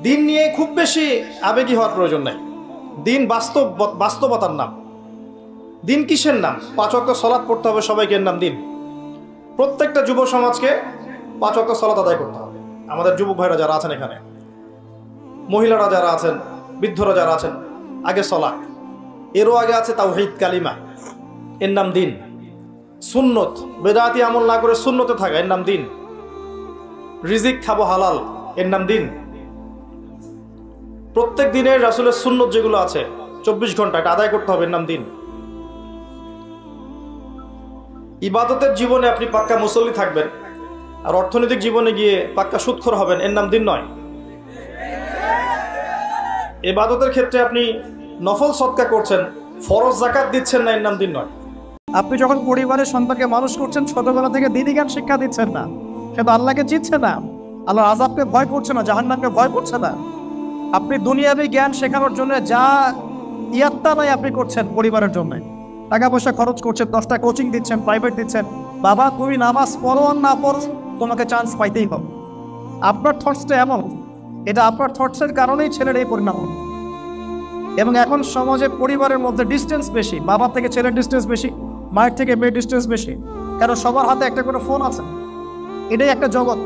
দিন নিয়ে খুব বেশি আবেগী হওয়ার প্রয়োজন নাই। দিন বাস্তবতার নাম। দিন কিসের নাম? 5 ওয়াক্ত সালাত পড়তে হবে সবাইকে, এর নাম দিন। প্রত্যেকটা যুব সমাজকে 5 ওয়াক্ত সালাত আদায় করতে হবে। আমাদের যুবক ভাইরা যারা আছেন এখানে, মহিলারা যারা আছেন, বৃদ্ধরা যারা আছেন, আগে সালাত, এরও আগে আছে তাওহীদ কালিমা, এর নাম দিন। সুন্নত, বেদাতি আমল না করে সুন্নতে থাকা, এর নাম দিন। রিজিক খাবো হালাল, এর নাম দিন। প্রত্যেক দিনের রাসূলের সুন্নত যেগুলো আছে 24 ঘন্টা, এটা আদায় করতে হবে, এর নাম দিন। ইবাদতের জীবনে আপনি পাক্কা মুসল্লি থাকবেন, আর অর্থনৈতিক জীবনে গিয়ে পাক্কা সুদখোর হবেন, এর নাম দিন নয়। ইবাদতের ক্ষেত্রে আপনি নফল সদকা করছেন, ফরজ যাকাত দিচ্ছেন না, এর নাম দিন নয়। আপনি যখন পরিবারের সন্তানকে মানুষ করছেন, ছোটবেলা থেকে দ্বীনি জ্ঞান শিক্ষা দিচ্ছেন না, সে তো আল্লাহকে চিনছে না, আল্লাহর আযাবকে ভয় করছে না, জাহান্নামকে ভয় করছে না। আপনি দুনিয়াবী জ্ঞান শেখানোর জন্য যা ইয়াত্তা নাই আপনি করছেন পরিবারের জন্য, টাকা পয়সা খরচ করছেন, 10টা কোচিং দিচ্ছেন, প্রাইভেট দিচ্ছেন। বাবা তুমি নামাজ পড়ো আর না পড়ো, তোমাকে চান্স পাইতেই হবে। আপনার থটসটা এমন, এটা আপনার থটসের কারণেই ছেলের এই পরিণাম। এবং এখন সমাজে পরিবারের মধ্যে ডিস্টেন্স বেশি, বাবার থেকে ছেলের ডিস্টেন্স বেশি, মায়ের থেকে মেয়ের ডিস্টেন্স বেশি, কারণ সবার হাতে একটা করে ফোন আছে। এটাই একটা জগৎ।